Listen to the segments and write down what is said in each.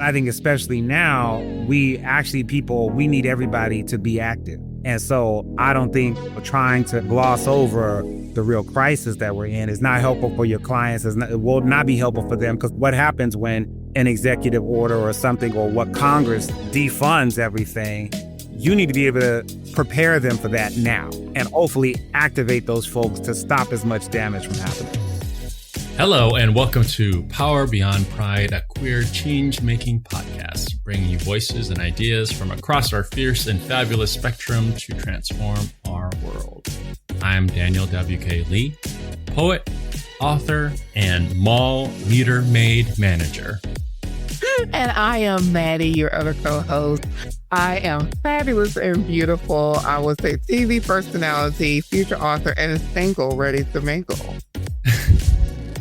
I think especially now, we need everybody to be active. And so I don't think trying to gloss over the real crisis that we're in is not helpful for your clients. It will not be helpful for them, because what happens when an executive order or something, or what Congress defunds everything, you need to be able to prepare them for that now and hopefully activate those folks to stop as much damage from happening. Hello, and welcome to Power Beyond Pride, a queer change-making podcast, bringing you voices and ideas from across our fierce and fabulous spectrum to transform our world. I'm Daniel W.K. Lee, poet, author, and mall meter maid manager. And I am Mattie, your other co-host. I am fabulous and beautiful. I was a TV personality, future author, and single, ready to mingle.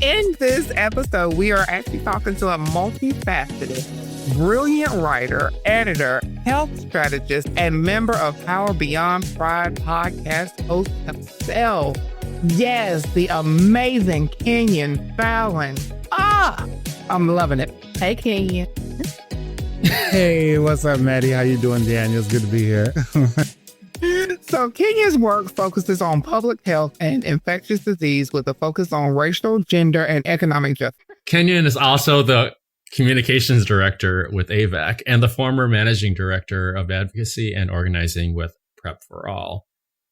In this episode, we are actually talking to a multifaceted, brilliant writer, editor, health strategist, and member of Power Beyond Pride podcast host himself. Yes, the amazing Kenyon Farrow. I'm loving it. Hey, Kenyon. Hey, what's up, Mattie? How you doing, Daniel? It's good to be here. So Kenyon's work focuses on public health and infectious disease with a focus on racial, gender, and economic justice. Kenyon is also the communications director with AVAC and the former managing director of Advocacy and organizing with Prep for All.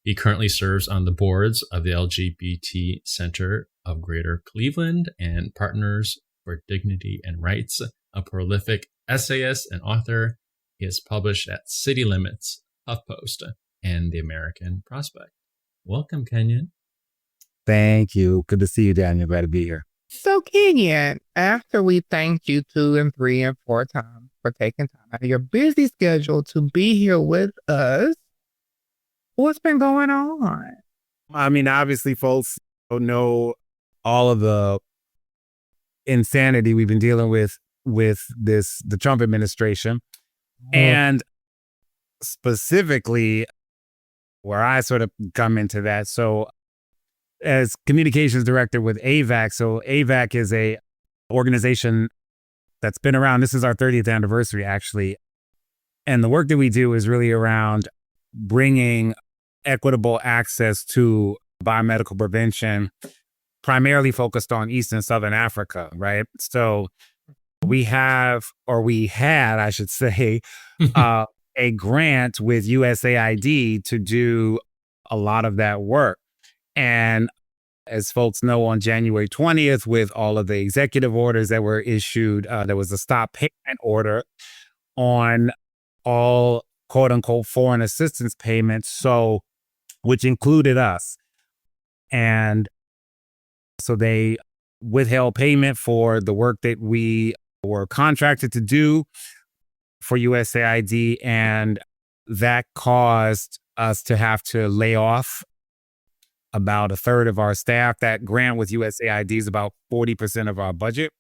He currently serves on the boards of the LGBT Center of Greater Cleveland and Partners for Dignity and Rights, a prolific essayist and author. He is published at City Limits, HuffPost, and The American Prospect. Welcome, Kenyon. Thank you. Good to see you, Daniel. Glad to be here. So, Kenyon, after we thanked you 2 and 3 and 4 times for taking time out of your busy schedule to be here with us, what's been going on? I mean, obviously, folks know all of the insanity we've been dealing with the Trump administration. And specifically, where I sort of come into that. So as communications director with AVAC, so AVAC is a organization that's been around. This is our 30th anniversary, actually. And the work that we do is really around bringing equitable access to biomedical prevention, primarily focused on East and Southern Africa, right? So we had, I should say, a grant with USAID to do a lot of that work. And as folks know, on January 20th, with all of the executive orders that were issued, there was a stop payment order on all quote unquote foreign assistance payments, so which included us. And so they withheld payment for the work that we were contracted to do for USAID, and that caused us to have to lay off about a third of our staff. That grant with USAID is about 40% of our budget.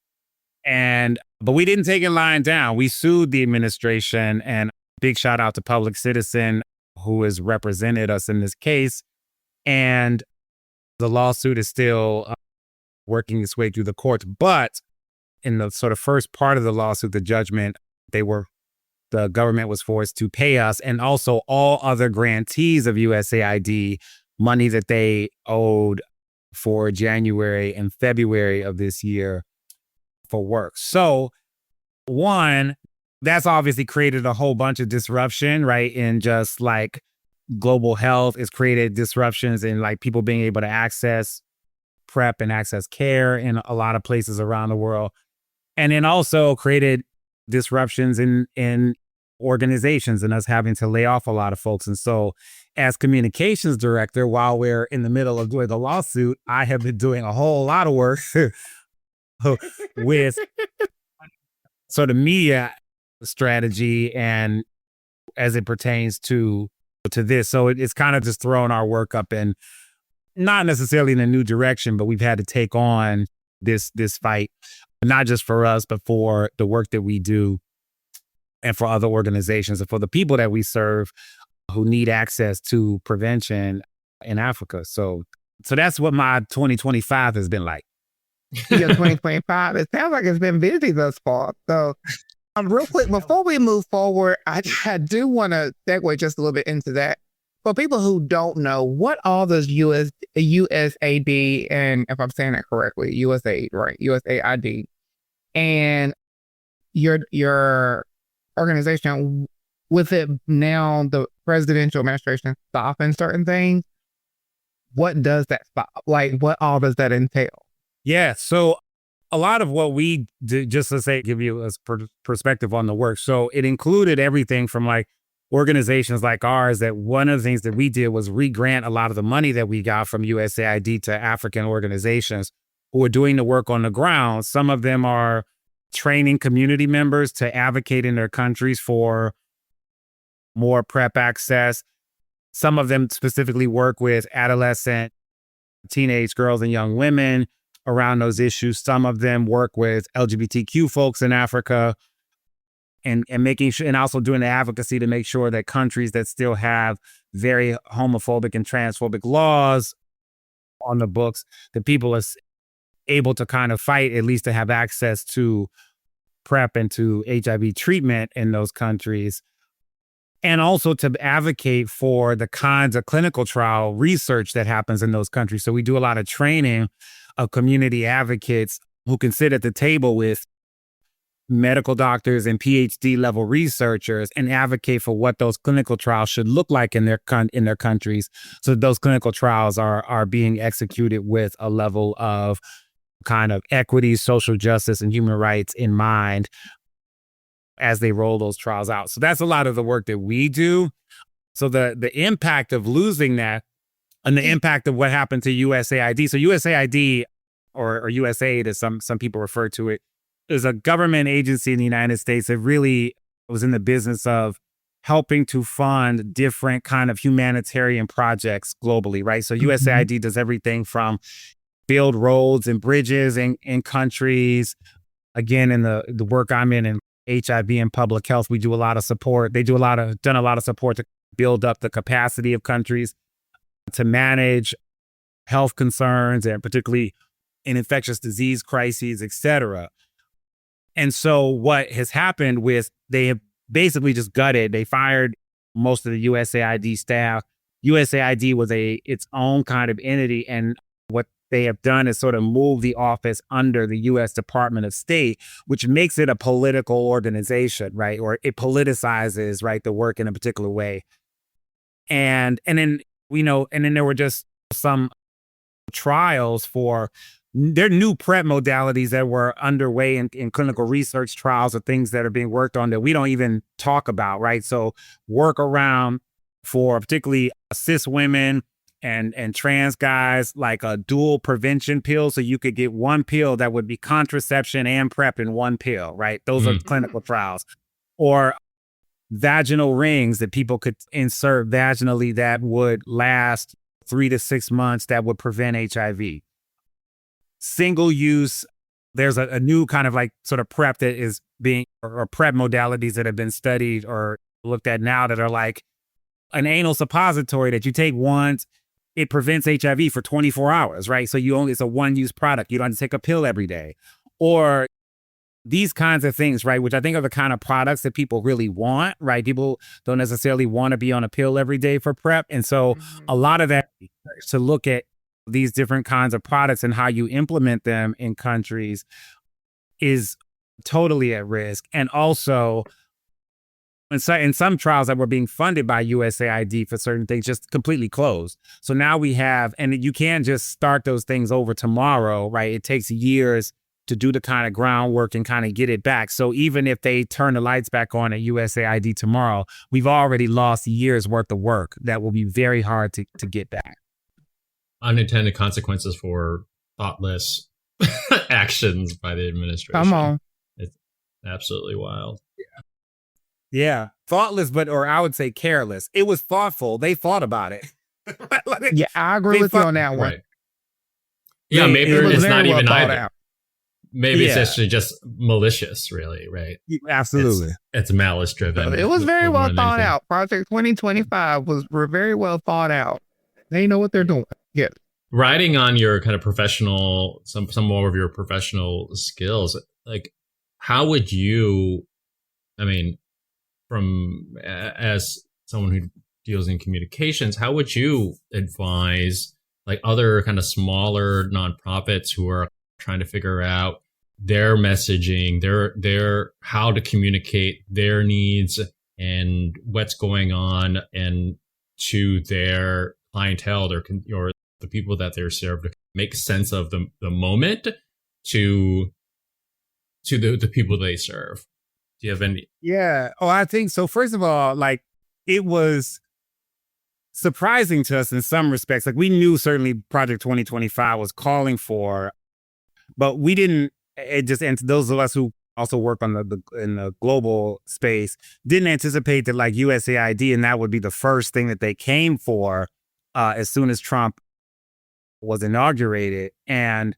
But we didn't take it lying down. We sued the administration, and big shout out to Public Citizen, who has represented us in this case. And the lawsuit is still working its way through the courts. But in the sort of first part of the lawsuit, the judgment, the government was forced to pay us and also all other grantees of USAID money that they owed for January and February of this year for work. So one, that's obviously created a whole bunch of disruption, right? In just like global health. It's created disruptions in like people being able to access PrEP and access care in a lot of places around the world. And then also created disruptions in organizations and us having to lay off a lot of folks. And so as communications director, while we're in the middle of doing the lawsuit, I have been doing a whole lot of work with sort of media strategy and as it pertains to this. So it's kind of just thrown our work up in not necessarily in a new direction, but we've had to take on this fight, not just for us, but for the work that we do and for other organizations and for the people that we serve who need access to prevention in Africa. So that's what my 2025 has been like. Your 2025, it sounds like it's been busy thus far. So Real quick, before we move forward, I do want to segue just a little bit into that. For people who don't know, what all does USAID, and if I'm saying that correctly, USAID, right? USAID, and your organization, with it now the presidential administration stopping certain things, what does that stop? Like, what all does that entail? Yeah. So a lot of what we do, just to say, give you a perspective on the work. So it included everything from like organizations like ours, that one of the things that we did was re-grant a lot of the money that we got from USAID to African organizations who are doing the work on the ground. Some of them are training community members to advocate in their countries for more PrEP access. Some of them specifically work with adolescent, teenage girls and young women around those issues. Some of them work with LGBTQ folks in Africa, and making sure, and also doing the advocacy to make sure that countries that still have very homophobic and transphobic laws on the books, that people are able to kind of fight, at least to have access to PrEP and to HIV treatment in those countries. And also to advocate for the kinds of clinical trial research that happens in those countries. So we do a lot of training of community advocates who can sit at the table with medical doctors and PhD level researchers and advocate for what those clinical trials should look like in their countries, so that those clinical trials are being executed with a level of kind of equity, social justice, and human rights in mind as they roll those trials out. So that's a lot of the work that we do. So the impact of losing that, and the impact of what happened to USAID. So USAID, or USAID as some people refer to it, is a government agency in the United States that really was in the business of helping to fund different kind of humanitarian projects globally, right? So USAID does everything from build roads and bridges in countries. Again, in the work I'm in HIV and public health, we do a lot of support. Done a lot of support to build up the capacity of countries to manage health concerns, and particularly in infectious disease crises, et cetera. And so what has happened with, they have basically just gutted, they fired most of the USAID staff. USAID was its own kind of entity, and what they have done is sort of move the office under the U.S. Department of State, which makes it a political organization, right? Or it politicizes, right, the work in a particular way. And then there were just some trials for, there are new PrEP modalities that were underway in clinical research trials, or things that are being worked on that we don't even talk about, right? So work around for particularly cis women and trans guys, like a dual prevention pill. So you could get one pill that would be contraception and PrEP in one pill, right? Those are clinical trials. Or vaginal rings that people could insert vaginally that would last 3 to 6 months, that would prevent HIV. Single use, there's a new kind of like sort of PrEP that is being, or PrEP modalities that have been studied or looked at now, that are like an anal suppository that you take once. It prevents HIV for 24 hours, right? So it's a one-use product. You don't have to take a pill every day. Or these kinds of things, right? Which I think are the kind of products that people really want, right? People don't necessarily want to be on a pill every day for PrEP. And so a lot of that, to look at these different kinds of products and how you implement them in countries, is totally at risk. And also, in some trials that were being funded by USAID for certain things, just completely closed. So now we have, and you can't just start those things over tomorrow, right? It takes years to do the kind of groundwork and kind of get it back. So even if they turn the lights back on at USAID tomorrow, we've already lost years worth of work that will be very hard to get back. Unintended consequences for thoughtless actions by the administration. Come on. It's absolutely wild. Yeah. Thoughtless, or I would say careless. It was thoughtful. They thought about it. Yeah, I agree with you on that one. Right. Yeah, maybe it's not even either. Out. Maybe it's actually just malicious, really, right? Absolutely. It's malice driven. It was very well thought out. Project 2025 were very well thought out. They know what they're doing. Yeah. Riding on your kind of professional, some more of your professional skills, like how would you I mean, as someone who deals in communications, how would you advise like other kind of smaller nonprofits who are trying to figure out their messaging, their how to communicate their needs and what's going on and to their clientele or the people that they're served, to make sense of the moment to the people they serve? Do you have any? Yeah. Oh, I think so. First of all, like, it was surprising to us in some respects. Like, we knew certainly Project 2025 was calling for, but we didn't, and those of us who also work on in the global space didn't anticipate that like USAID and that would be the first thing that they came for as soon as Trump was inaugurated. And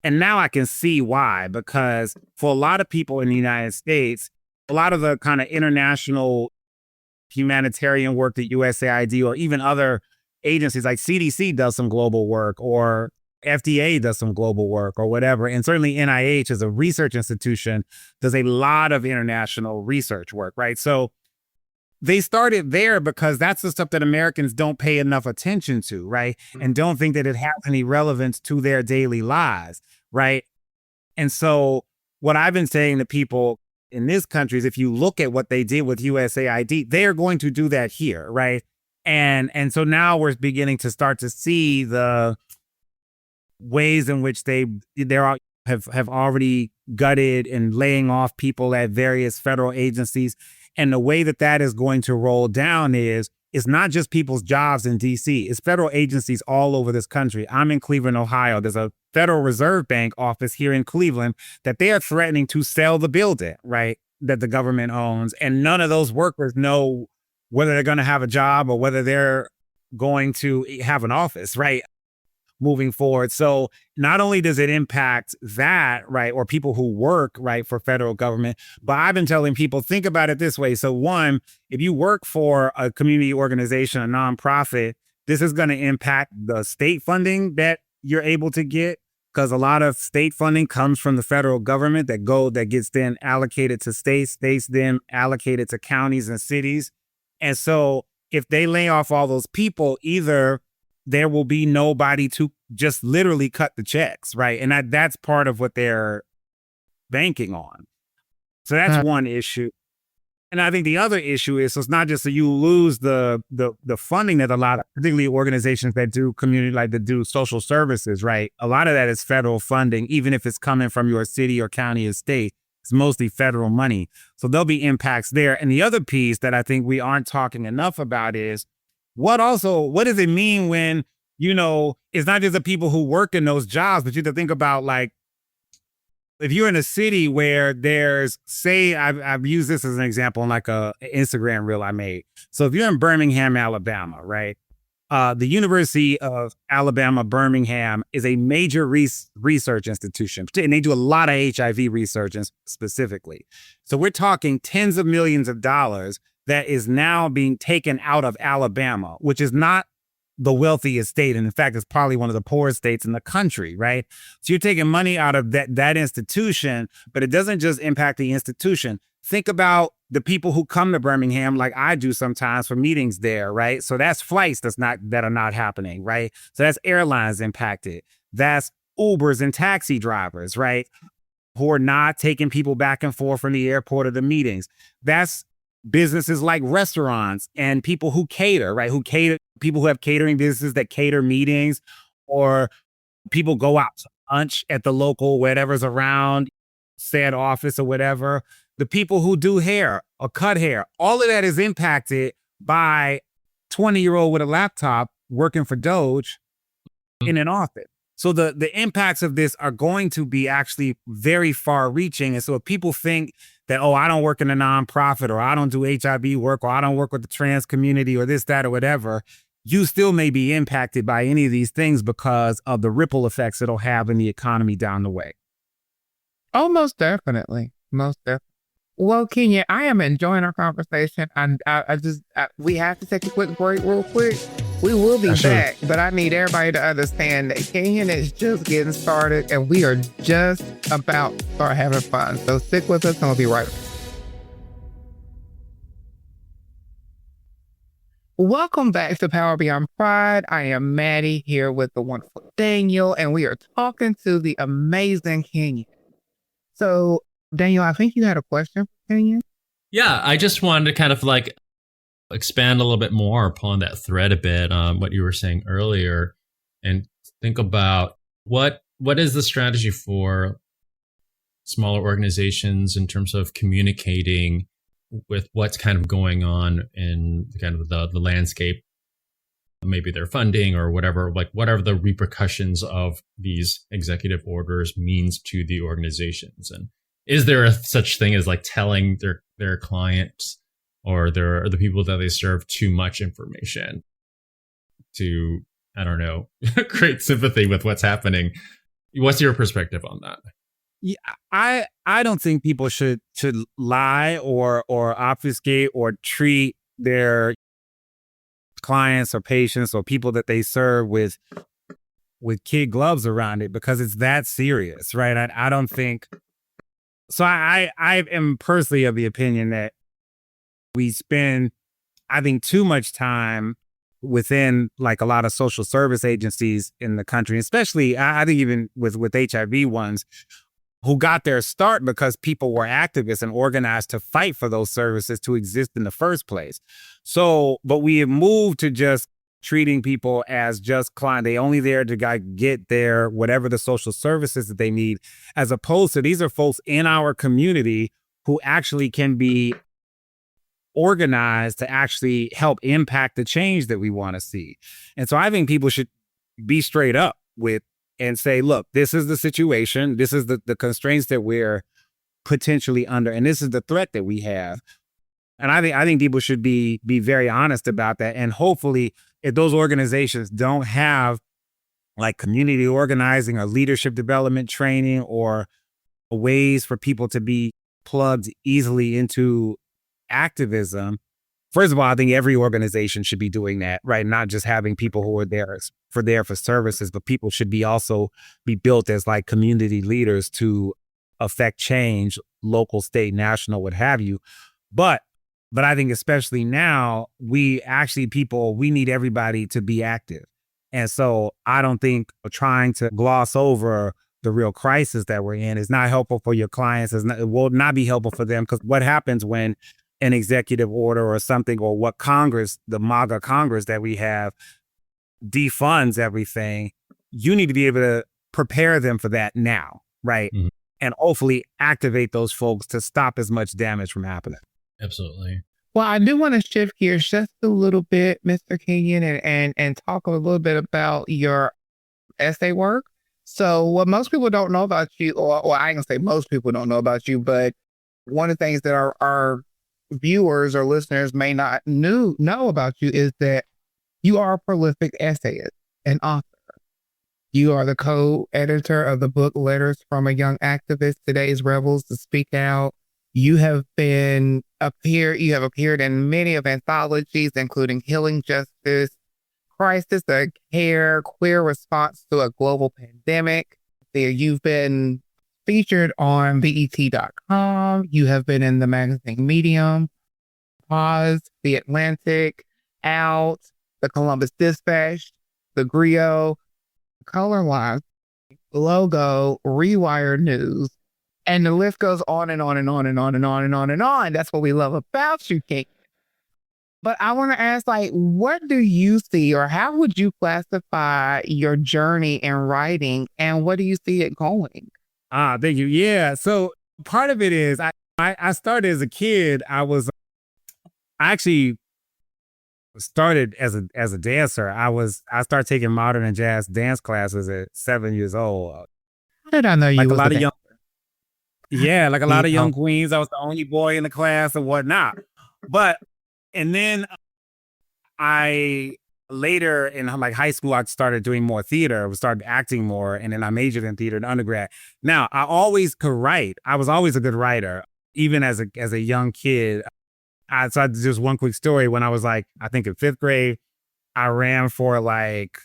now I can see why, because for a lot of people in the United States, a lot of the kind of international humanitarian work that USAID or even other agencies like CDC does some global work, or FDA does some global work or whatever. And certainly NIH as a research institution does a lot of international research work, right? So they started there because that's the stuff that Americans don't pay enough attention to, right? And don't think that it has any relevance to their daily lives, right? And so what I've been saying to people in this country is, if you look at what they did with USAID, they are going to do that here, right? And so now we're beginning to start to see the ways in which they have already gutted and laying off people at various federal agencies. And the way that is going to roll down is it's not just people's jobs in DC, it's federal agencies all over this country. I'm in Cleveland, Ohio. There's a Federal Reserve Bank office here in Cleveland that they are threatening to sell the building, right, that the government owns. And none of those workers know whether they're going to have a job or whether they're going to have an office, right, moving forward. So not only does it impact that, right, or people who work, right, for federal government, but I've been telling people, think about it this way. So one, if you work for a community organization, a nonprofit, this is going to impact the state funding that you're able to get, because a lot of state funding comes from the federal government that gets then allocated to states then allocated to counties and cities. And so if they lay off all those people, either there will be nobody to just literally cut the checks, right? And that's part of what they're banking on. So that's one issue. And I think the other issue is, so it's not just that you lose the funding that a lot of, particularly organizations that do community, like that do social services, right? A lot of that is federal funding, even if it's coming from your city or county or state. It's mostly federal money. So there'll be impacts there. And the other piece that I think we aren't talking enough about is, what does it mean when, it's not just the people who work in those jobs, but you have to think about, like, if you're in a city where there's, say, I've used this as an example in like a Instagram reel I made. So if you're in Birmingham, Alabama, right? The University of Alabama, Birmingham is a major research institution, and they do a lot of HIV research specifically. So we're talking tens of millions of dollars that is now being taken out of Alabama, which is not the wealthiest state. And in fact, it's probably one of the poorest states in the country, right? So you're taking money out of that institution, but it doesn't just impact the institution. Think about the people who come to Birmingham, like I do sometimes, for meetings there, right? So that's flights that are not happening, right? So that's airlines impacted. That's Ubers and taxi drivers, right, who are not taking people back and forth from the airport or the meetings. That's businesses like restaurants and people who cater, right? People who have catering businesses that cater meetings, or people go out to lunch at the local, whatever's around said office or whatever. The people who do hair or cut hair, all of that is impacted by 20-year-old with a laptop working for Doge in an office. So the impacts of this are going to be actually very far reaching. And so if people think that, oh, I don't work in a nonprofit, or I don't do HIV work, or I don't work with the trans community, or this, that, or whatever, you still may be impacted by any of these things because of the ripple effects it'll have in the economy down the way. Oh, most definitely. Most definitely. Well, Kenyon, I am enjoying our conversation. And we have to take a quick break real quick. We will be back, but I need everybody to understand that Kenyon is just getting started and we are just about to start having fun. So stick with us and we'll be right back. Welcome back to Power Beyond Pride. I am Mattie here with the wonderful Daniel, and we are talking to the amazing Kenyon. So, Daniel, I think you had a question for Kenyon. Yeah, I just wanted to kind of like expand a little bit more upon that thread a bit, what you were saying earlier, and think about what is the strategy for smaller organizations in terms of communicating with what's kind of going on in kind of the landscape, maybe their funding or whatever, like whatever the repercussions of these executive orders means to the organizations. And is there such thing as like telling their clients or the people that they serve too much information to, I don't know, create sympathy with what's happening? What's your perspective on that? Yeah, I don't think people should lie or obfuscate or treat their clients or patients or people that they serve with kid gloves around it, because it's that serious, right? I don't think so. I am personally of the opinion that we spend, I think, too much time within like a lot of social service agencies in the country, especially I think even with HIV ones, who got their start because people were activists and organized to fight for those services to exist in the first place. So, but we have moved to just treating people as just client. They only there to get their whatever the social services that they need, as opposed to these are folks in our community who actually can be organized to actually help impact the change that we want to see. And so I think people should be straight up with and say, look, this is the situation. This is the constraints that we're potentially under. And this is the threat that we have. And I think people should be very honest about that. And hopefully, if those organizations don't have like community organizing or leadership development training or ways for people to be plugged easily into activism, first of all, I think every organization should be doing that, right? Not just having people who are there for services, but people should be also be built as like community leaders to affect change, local, state, national, what have you. But I think especially now, we need everybody to be active. And so I don't think trying to gloss over the real crisis that we're in is not helpful for your clients. It will not be helpful for them, because what happens when an executive order or something, or what Congress, the MAGA Congress that we have, defunds everything, you need to be able to prepare them for that now, right? Mm-hmm. And hopefully activate those folks to stop as much damage from happening. Absolutely. Well, I do want to shift gears just a little bit, Mr. Kenyon, and talk a little bit about your essay work. So what most people don't know about you, or I can say most people don't know about you, but one of the things that our viewers or listeners may not know about you is that you are a prolific essayist and author. You are the co-editor of the book Letters from a Young Activist, Today's Rebels to Speak Out. You have appeared in many of anthologies, including Healing Justice, Crisis of Care, Queer Response to a Global Pandemic. You've been featured on BET.com. You have been in the magazine Medium, Pause, The Atlantic, Out, the Columbus Dispatch, the Griot, Color Line, Logo, Rewire News, and the list goes on and on and on and on and on and on and on. That's what we love about you, Kate. But I want to ask, like, what do you see, or how would you classify your journey in writing, and what do you see it going? Thank you. Yeah. So part of it is I started as a kid. I actually started as a dancer. I started taking modern and jazz dance classes at 7 years old. How did I know you? Like was a lot of young. Yeah, like a lot of young queens. I was the only boy in the class and whatnot. And then I later in like high school, I started doing more theater. I started acting more, and then I majored in theater in undergrad. Now, I always could write. I was always a good writer, even as a young kid. So just one quick story. When I was like, I think in 5th grade, I ran for like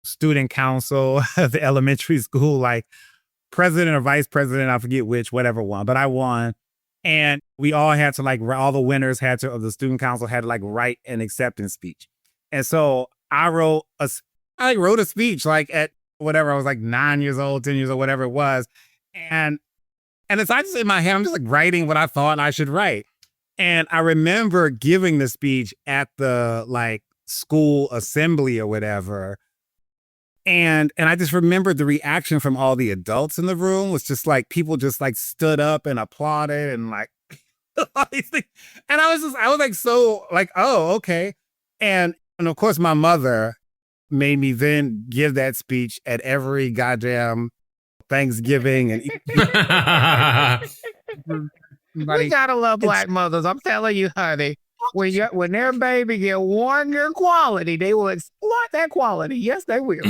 student council of the elementary school, like president or vice president, I forget which, whatever one, but I won. And we all had to like, all the winners of the student council had to like write an acceptance speech. And so I wrote a speech like at whatever, I was like 9 years old, 10 years old, whatever it was. And it's I just in my head, I'm just like writing what I thought I should write. And I remember giving the speech at the like school assembly or whatever. And I just remembered the reaction from all the adults in the room was just like people just like stood up and applauded and like all these things. And I was like so like, oh, okay. And of course my mother made me then give that speech at every goddamn Thanksgiving and we gotta love Black mothers. I'm telling you, honey. When their baby get 1 year quality, they will exploit that quality. Yes, they will.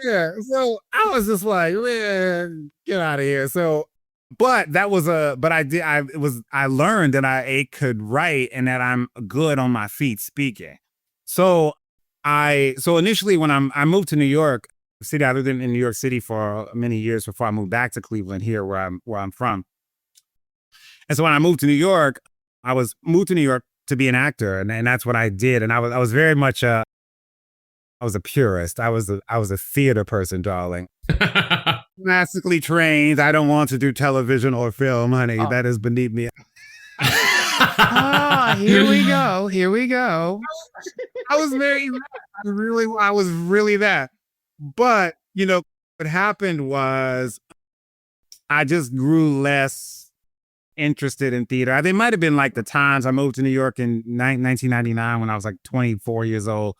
Yeah. So I was just like, man, get out of here. So, but that was I learned that I could write and that I'm good on my feet speaking. So initially when I moved to New York City, I lived in New York City for many years before I moved back to Cleveland here where I'm from. And so when I moved to New York, I moved to New York to be an actor, and that's what I did. And I was very much I was a purist. I was a theater person, darling. Classically trained. I don't want to do television or film, honey. Oh. That is beneath me. Here we go. Here we go. I was really that. But, what happened was I just grew less interested in theater. They might have been like the times I moved to New York in 1999 when I was like 24 years old.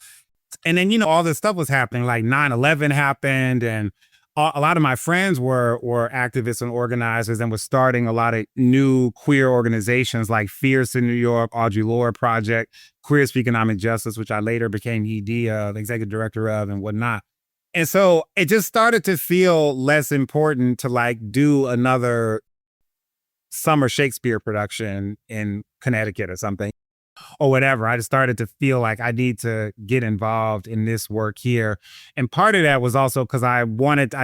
And then, all this stuff was happening, like 9/11 happened. And a lot of my friends were activists and organizers and were starting a lot of new queer organizations like Fierce in New York, Audre Lorde Project, Queers for Economic Justice, which I later became the executive director of and whatnot. And so it just started to feel less important to like do another summer Shakespeare production in Connecticut or something or whatever. I just started to feel like I need to get involved in this work here. And part of that was also because I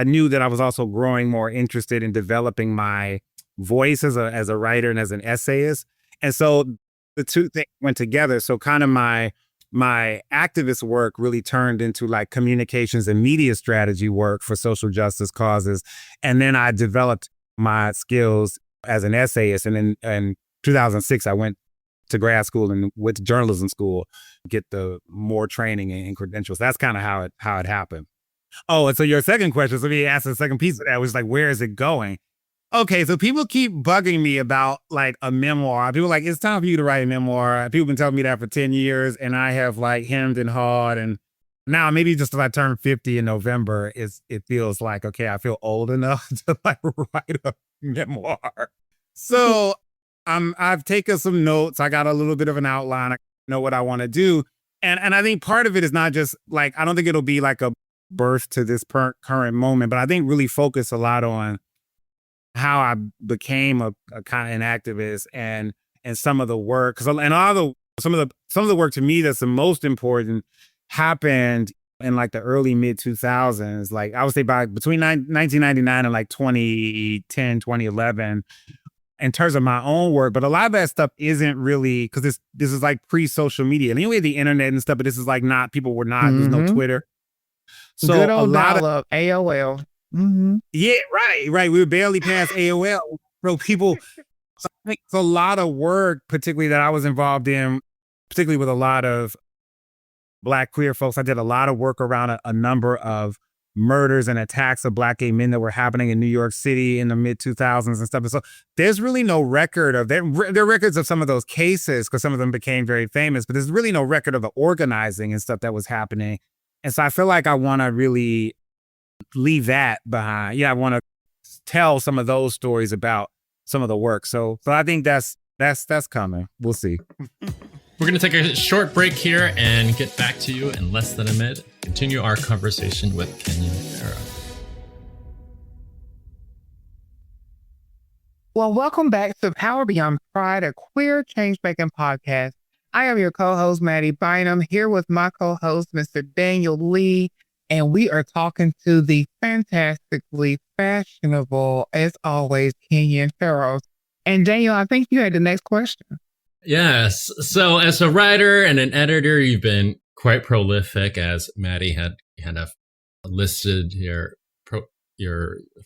knew that I was also growing more interested in developing my voice as a writer and as an essayist. And so the two things went together. So kind of my activist work really turned into like communications and media strategy work for social justice causes. And then I developed my skills as an essayist. And then in 2006, I went to grad school and went to journalism school, get the more training and credentials. That's kind of how it happened. Oh, and so your second question, so let me ask the second piece of that, was like, where is it going? Okay, so people keep bugging me about like a memoir. People are like, it's time for you to write a memoir. People have been telling me that for 10 years and I have like hemmed and hawed. And now maybe just as I turn 50 in November, it feels like, okay, I feel old enough to like write a memoir. So I've taken some notes. I got a little bit of an outline. I know what I want to do. And I think part of it is not just like, I don't think it'll be like a birth to this current moment, but I think really focus a lot on how I became a kind of an activist and some of the work, some of the work to me that's the most important happened in like the early mid 2000s. Like I would say between 1999 and like 2010, 2011 in terms of my own work. But a lot of that stuff isn't really, because this is like pre-social media. And anyway, the internet and stuff, but this is like there's no Twitter. So good old dial-up, AOL. Mm-hmm. Yeah, right. We were barely past AOL. Bro, people, I think it's a lot of work, particularly that I was involved in, particularly with a lot of Black queer folks. I did a lot of work around a number of murders and attacks of Black gay men that were happening in New York City in the mid 2000s and stuff. And so there's really no record of that. There are records of some of those cases because some of them became very famous, but there's really no record of the organizing and stuff that was happening. And so I feel like I want to really leave that behind. Yeah, I want to tell some of those stories about some of the work. So I think that's coming. We'll see. We're going to take a short break here and get back to you in less than a minute. Continue our conversation with Kenyon Farrow. Well, welcome back to Power Beyond Pride, a queer change-making podcast. I am your co-host, Mattie Bynum, here with my co-host, Mr. Daniel Lee, and we are talking to the fantastically fashionable, as always, Kenyon Farrow. And Daniel, I think you had the next question. Yes. So as a writer and an editor, you've been quite prolific, as Mattie had kind of listed your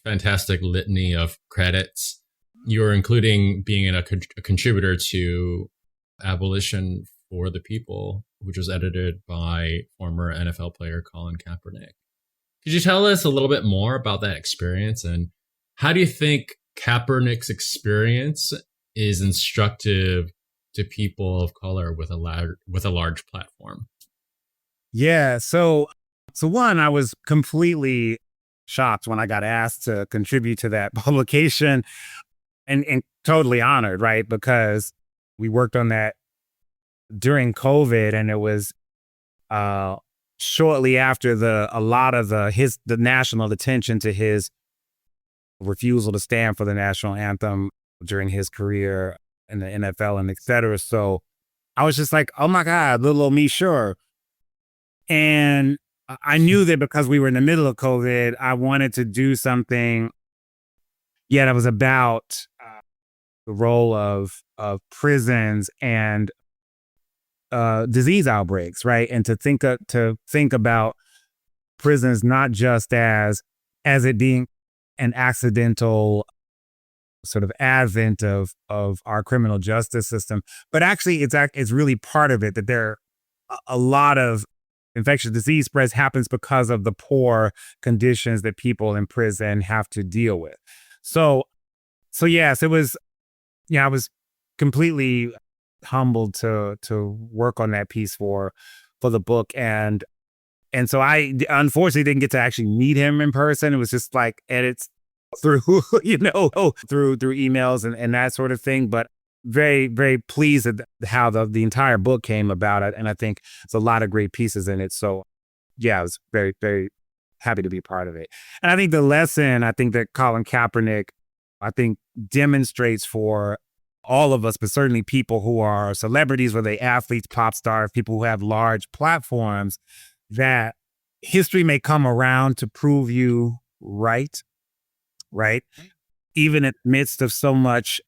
fantastic litany of credits. You're including being a contributor to Abolition for the People, which was edited by former NFL player Colin Kaepernick. Could you tell us a little bit more about that experience, and how do you think Kaepernick's experience is instructive to people of color with a large platform? Yeah. So one, I was completely shocked when I got asked to contribute to that publication, and totally honored, right? Because we worked on that during COVID, and it was shortly after a lot of the national attention to his refusal to stand for the national anthem during his career in the NFL and et cetera. So I was just like, oh my God, little old me, sure. And I knew that because we were in the middle of COVID, I wanted to do something that was about the role of prisons and disease outbreaks, right? And to think about prisons not just as it being an accidental sort of advent of our criminal justice system, but actually it's really part of it, that there are a lot of infectious disease spreads happens because of the poor conditions that people in prison have to deal with. So yes, it was, I was completely humbled to work on that piece for the book. And so I unfortunately didn't get to actually meet him in person. It was just like edits through, through emails and that sort of thing. But very, very pleased at how the entire book came about. And I think there's a lot of great pieces in it. So yeah, I was very, very happy to be part of it. And I think the lesson, that Colin Kaepernick, demonstrates for all of us, but certainly people who are celebrities, whether they athletes, pop stars, people who have large platforms, that history may come around to prove you right? Even in the midst of so much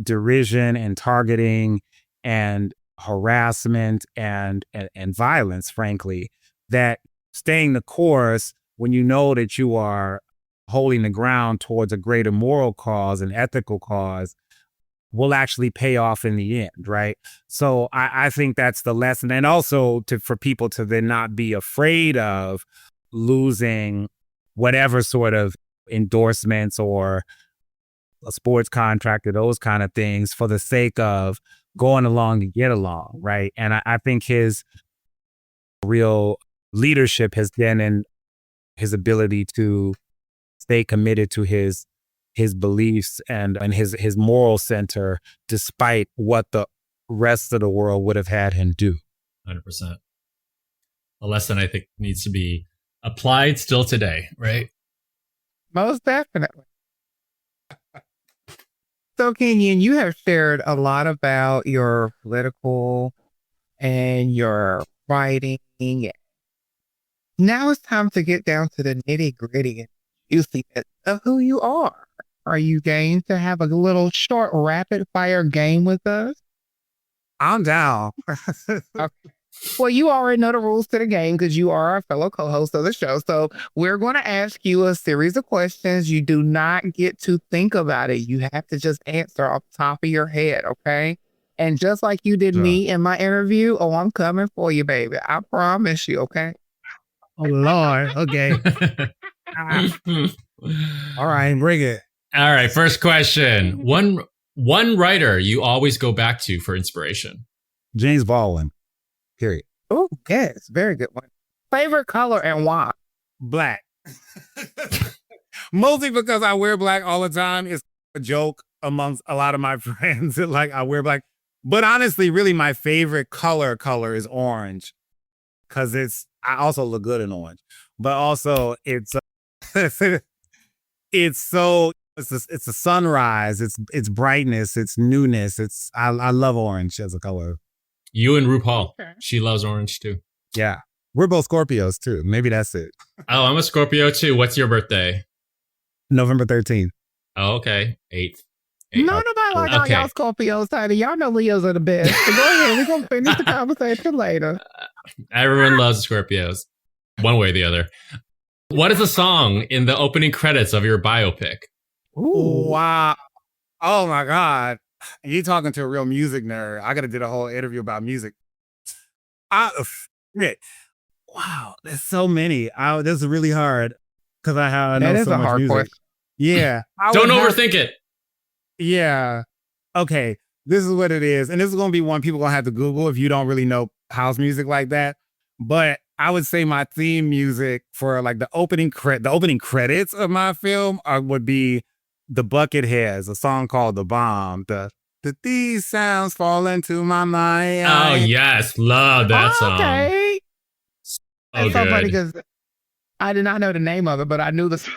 derision and targeting and harassment and violence, frankly, that staying the course when you know that you are holding the ground towards a greater moral cause and ethical cause will actually pay off in the end, right? So I think that's the lesson. And also for people to then not be afraid of losing whatever sort of endorsements or a sports contract or those kind of things for the sake of going along to get along, right? And I think his real leadership has been in his ability to stay committed to his beliefs and his moral center, despite what the rest of the world would have had him do. 100%. A lesson I think needs to be applied still today, right? Most definitely. So, Kenyon, you have shared a lot about your political and your writing. Now it's time to get down to the nitty gritty and juiciness of who you are. Are you game to have a little short rapid fire game with us? I'm down. Okay. Well, you already know the rules to the game because you are a fellow co-host of the show. So we're going to ask you a series of questions. You do not get to think about it. You have to just answer off the top of your head, okay? And just like you did me in my interview, I'm coming for you, baby. I promise you, okay? Oh, Lord. Okay. All right, bring it. All right, first question. One writer you always go back to for inspiration. James Baldwin. Period. Oh, yes. Very good one. Favorite color and why? Black. Mostly because I wear black all the time. It's a joke amongst a lot of my friends that I wear black. But honestly, really my favorite color is orange. Because I also look good in orange. But also it's a sunrise. It's brightness. It's newness. I love orange as a color. You and RuPaul. Okay. She loves orange too. Yeah. We're both Scorpios too. Maybe that's it. Oh, I'm a Scorpio too. What's your birthday? November 13th. Oh, okay. 8th. No, nobody like all y'all Scorpios, honey. Y'all know Leos are the best. So go ahead. We're going to finish the conversation later. Everyone loves Scorpios, one way or the other. What is a song in the opening credits of your biopic? Ooh. Wow. Oh, my God. You talking to a real music nerd. I got to do a whole interview about music. Wow. There's so many. This is really hard because I know so much music. Question. Yeah. Don't overthink it. Yeah. Okay. This is what it is. And this is going to be one people going to have to Google if you don't really know house music like that. But I would say my theme music for like the opening credits of my film would be The Bucketheads, a song called The Bomb. These sounds fall into my mind. Oh, yes. Love that song. Okay. It's so funny because I did not know the name of it, but I knew the song.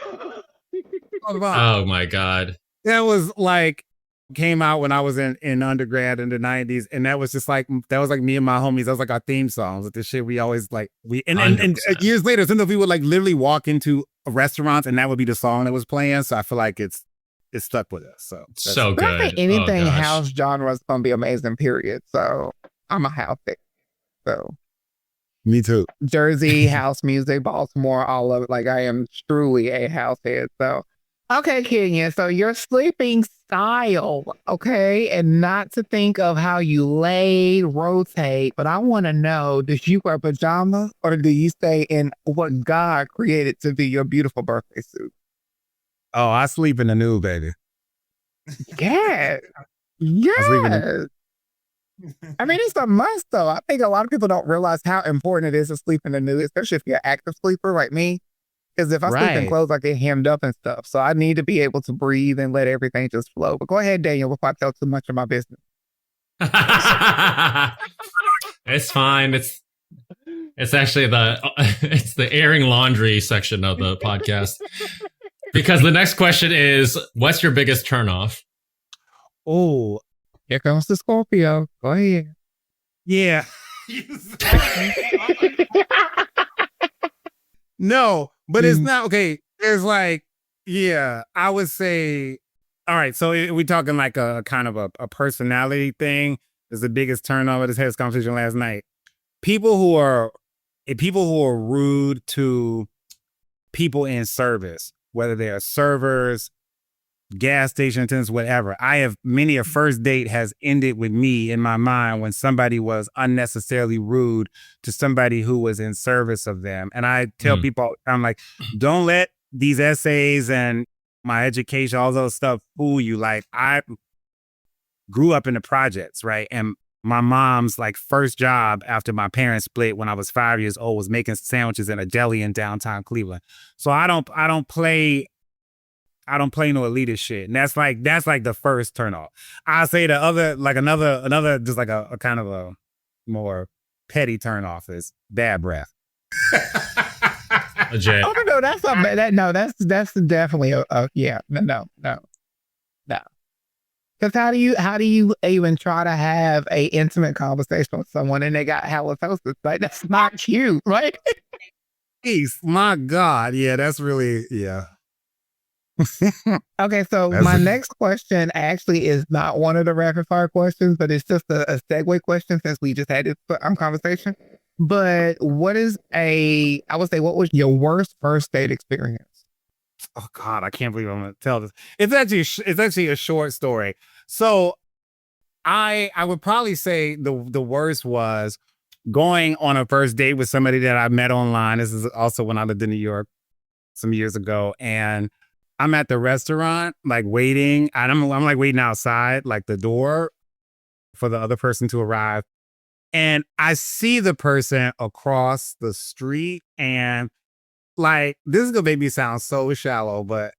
Oh, my God. That was like, came out when I was in undergrad in the 90s. And that was just like, that was like me and my homies. That was like our theme songs. Like the shit we always like, and years later, sometimes we would like literally walk into restaurants and that would be the song that was playing. So I feel like it's stuck with us. So good. I think anything house genre is going to be amazing, period. So I'm a house fan. So. Me too. Jersey, house music, Baltimore, all of it. Like I am truly a house head. So, okay, Kenyon. So your sleeping style, okay, and not to think of how you lay, rotate, but I want to know: do you wear pajamas or do you stay in what God created to be your beautiful birthday suit? Oh, I sleep in the nude, baby. Yeah, yes. I mean, it's a must, though. I think a lot of people don't realize how important it is to sleep in the nude, especially if you're an active sleeper like me. Because if I sleep in clothes, I get hemmed up and stuff. So I need to be able to breathe and let everything just flow. But go ahead, Daniel, before I tell too much of my business. It's fine. It's actually the airing laundry section of the podcast. Because the next question is, what's your biggest turnoff? Oh, here comes the Scorpio. Go ahead. Yeah. No, but it's not okay. There's like, yeah, I would say, all right. So we talking like a kind of a personality thing. Is the biggest turn on. I just had this conversation last night. People who are rude to people in service, whether they are servers, gas station attendants, whatever. Many a first date has ended with me in my mind when somebody was unnecessarily rude to somebody who was in service of them. And I tell people, I'm like, don't let these essays and my education, all those stuff fool you. Like I grew up in the projects, right? And my mom's like first job after my parents split when I was 5 years old was making sandwiches in a deli in downtown Cleveland. So I don't play no elitist shit. And that's like the first turn off. I say the other, like another just like a kind of a more petty turn off is bad breath. Jay. Oh no, that's not bad. That's definitely yeah. No. Because how do you even try to have a intimate conversation with someone and they got halitosis? Like that's not cute, right? Jeez, my God, yeah, that's really Okay, so my next question actually is not one of the rapid fire questions, but it's just a segue question since we just had this conversation. But what was your worst first date experience? Oh God, I can't believe I'm going to tell this. It's actually a short story. So I would probably say the worst was going on a first date with somebody that I met online. This is also when I lived in New York some years ago, and I'm at the restaurant, like waiting, and I'm like waiting outside, like the door for the other person to arrive. And I see the person across the street, and like, this is gonna make me sound so shallow, but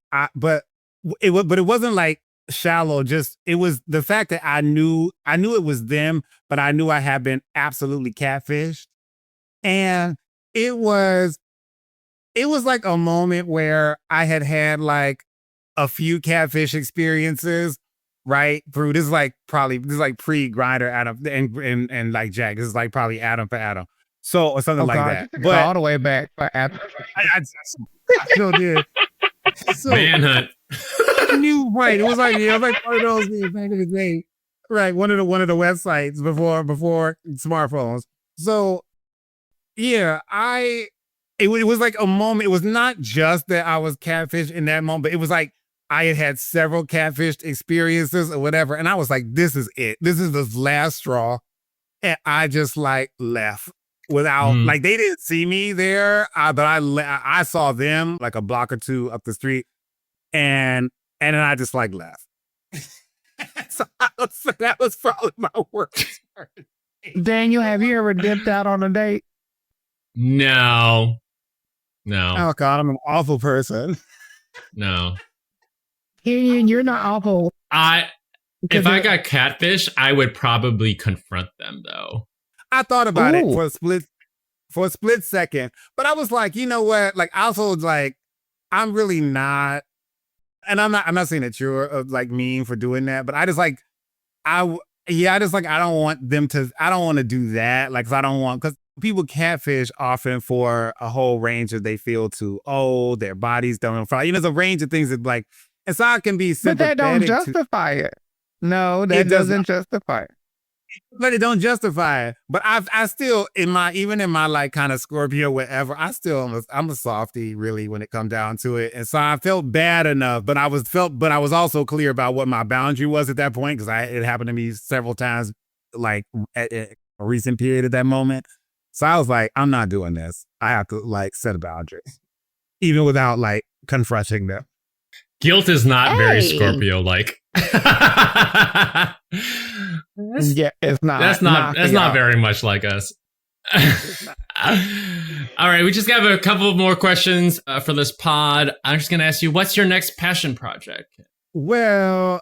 it wasn't like shallow. Just, it was the fact that I knew it was them, but I knew I had been absolutely catfished. And it was like a moment where I had like a few catfish experiences, right? Through this is like pre-Grindr Adam and like Jack. This is like probably Adam for Adam. So or something like that. But all the way back for Adam. I still did. So Manhunt. I knew, right? It was like one of those things back in the day, right? One of the websites before smartphones. So yeah, it was like a moment. It was not just that I was catfished in that moment, but it was like I had several catfished experiences or whatever, and I was like, this is it. This is the last straw, and I just like left without like they didn't see me there, but I saw them like a block or two up the street, and then I just like left. So that was probably my worst part. Daniel, have you ever dipped out on a date? No. Oh God, I'm an awful person. No. Kenyon, you're not awful. If I got catfish, I would probably confront them though. I thought about it for a split second, but I was like, you know what? Like, I also like, I'm really not, and I'm not saying that you're like mean for doing that, but I just like, I don't want to do that. Like, 'cause I don't want, because people catfish often for a whole range of they feel too old, their bodies don't, there's a range of things that like, and so I can be sympathetic. But that don't justify it. No, that doesn't justify it. But it don't justify it. But I still, even in my like kind of Scorpio, whatever, I'm a softie really when it comes down to it. And so I felt bad enough, but I was also clear about what my boundary was at that point, because it happened to me several times, like at a recent period at that moment. So I was like, I'm not doing this. I have to like set a boundary, even without like confronting them. Guilt is not very Scorpio-like. Yeah, it's not. That's not very much like us. All right, we just have a couple more questions for this pod. I'm just going to ask you, what's your next passion project? Well,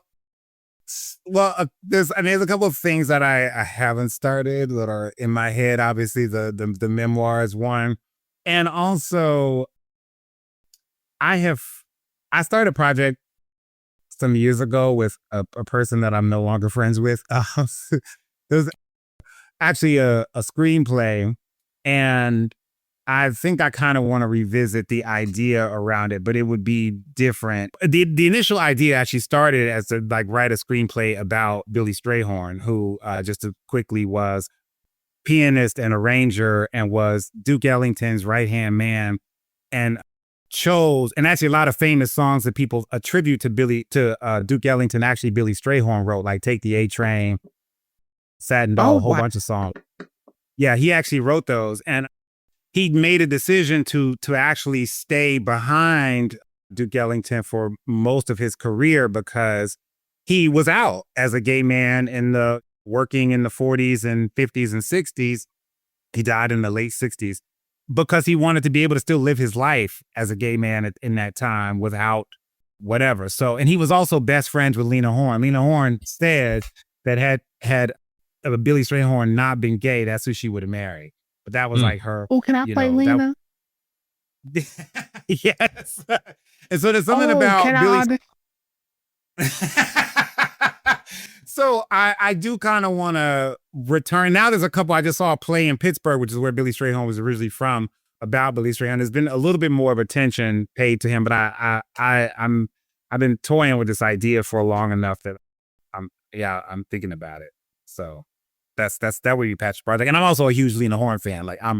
there's a couple of things that I haven't started that are in my head. Obviously, the memoir is one, and also I started a project some years ago with a person that I'm no longer friends with. There's actually a screenplay, and I think I kind of want to revisit the idea around it, but it would be different. The initial idea actually started as to like write a screenplay about Billy Strayhorn, who just quickly was pianist and arranger and was Duke Ellington's right-hand man, and actually a lot of famous songs that people attribute to Duke Ellington, actually Billy Strayhorn wrote, like Take the A Train, Satin Doll, a whole bunch of songs. Yeah, he actually wrote those, and he made a decision to actually stay behind Duke Ellington for most of his career because he was out as a gay man working in the 40s and 50s and 60s. He died in the late 60s. Because he wanted to be able to still live his life as a gay man in that time without whatever. So, and he was also best friends with Lena Horne. Lena Horne said that had Billy Strayhorn not been gay, that's who she would have married. But that was like her. Oh, can I play Lena? Yes. And so there's something about Billy. So I do kind of want to return. Now there's a couple. I just saw a play in Pittsburgh, which is where Billy Strayhorn was originally from, about Billy Strayhorn. There's been a little bit more of attention paid to him, but I've been toying with this idea for long enough that I'm thinking about it. So that would be Pat's project. And I'm also a huge Lena Horne fan. Like I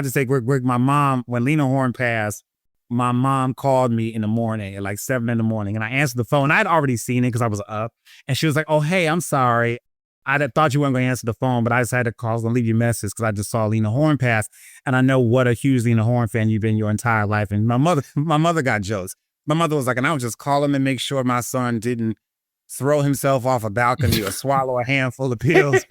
just say my mom, when Lena Horne passed, my mom called me in the morning at like 7 a.m, and I answered the phone. I'd already seen it because I was up, and she was like, "Oh, hey, I'm sorry. I thought you weren't going to answer the phone, but I just had to call and leave you a message because I just saw Lena Horne pass, and I know what a huge Lena Horne fan you've been your entire life." And my mother got jokes. My mother was like, "And I was just calling to make sure my son didn't throw himself off a balcony or swallow a handful of pills."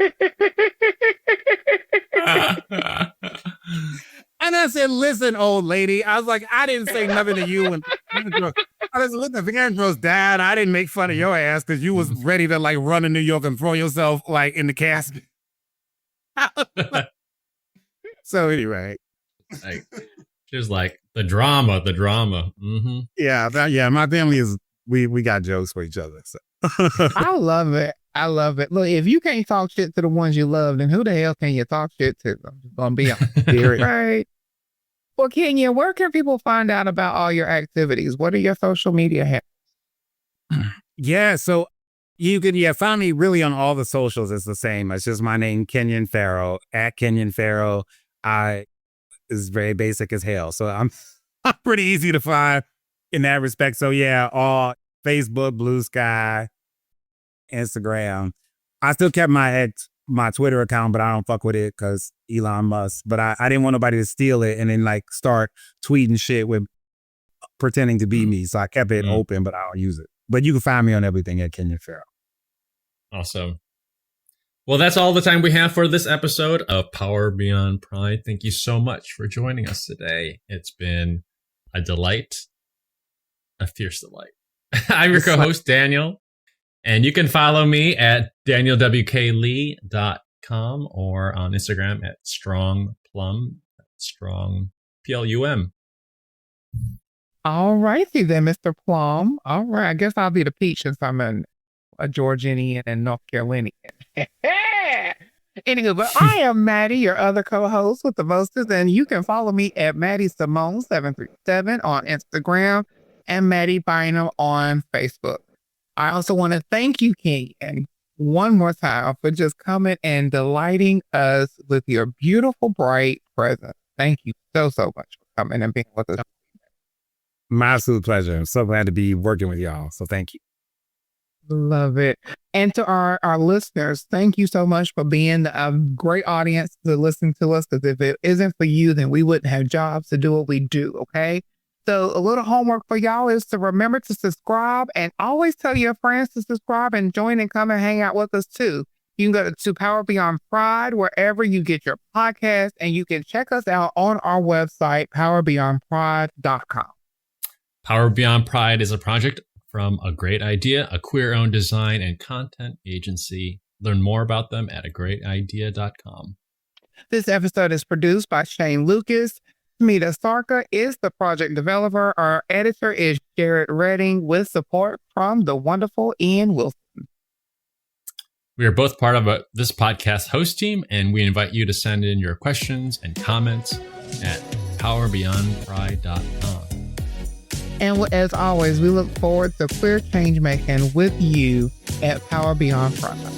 And I said, "Listen, old lady," I was like, "I didn't say nothing to you." And I said, "Look, if Andrew's dad, I didn't make fun of your ass because you was ready to like run to New York and throw yourself like in the casket." So anyway, like, she was like, the drama. Mm-hmm. Yeah. My family is we got jokes for each other. So. I love it. Look, if you can't talk shit to the ones you love, then who the hell can you talk shit to? I'm just gonna be on right. Well, Kenya, where can people find out about all your activities? What are your social media handles? Yeah, so you can find me really on all the socials. It's the same. It's just my name, Kenyon Farrow, at Kenyon Farrow. I is very basic as hell. So I'm pretty easy to find in that respect. So yeah, all Facebook, Blue Sky, Instagram. I still kept my Twitter account, but I don't fuck with it because Elon Musk. But I didn't want nobody to steal it and then like start tweeting shit with pretending to be me. So I kept it open, but I don't use it. But you can find me on everything at Kenyon Farrow. Awesome. Well, that's all the time we have for this episode of Power Beyond Pride. Thank you so much for joining us today. It's been a delight, a fierce delight. I'm your co-host, Daniel, and you can follow me at danielwklee.com or on Instagram at strongplum, strong, Plum. All righty then, Mr. Plum. All right. I guess I'll be the peach since I'm a Georginian and North Carolinian. Anywho, but I am Mattie, your other co-host with the mostest, and you can follow me at Mattie Simone 737 on Instagram and Mattie Bynum on Facebook. I also want to thank you, Kenyon, one more time for just coming and delighting us with your beautiful, bright presence. Thank you so much for coming and being with us. My absolute pleasure. I'm so glad to be working with y'all. So thank you. Love it. And to our listeners, thank you so much for being a great audience to listen to us. Because if it isn't for you, then we wouldn't have jobs to do what we do. Okay. So a little homework for y'all is to remember to subscribe and always tell your friends to subscribe and join and come and hang out with us too. You can go to Power Beyond Pride wherever you get your podcast, and you can check us out on our website, powerbeyondpride.com. Power Beyond Pride is a project from A Great Idea, a queer-owned design and content agency. Learn more about them at agreatidea.com. This episode is produced by Shane Lucas. Smita Sarka is the project developer. Our editor is Jared Redding with support from the wonderful Ian Wilson. We are both part of this podcast host team, and we invite you to send in your questions and comments at powerbeyondpride.com. And as always, we look forward to queer change making with you at Power Beyond Pride.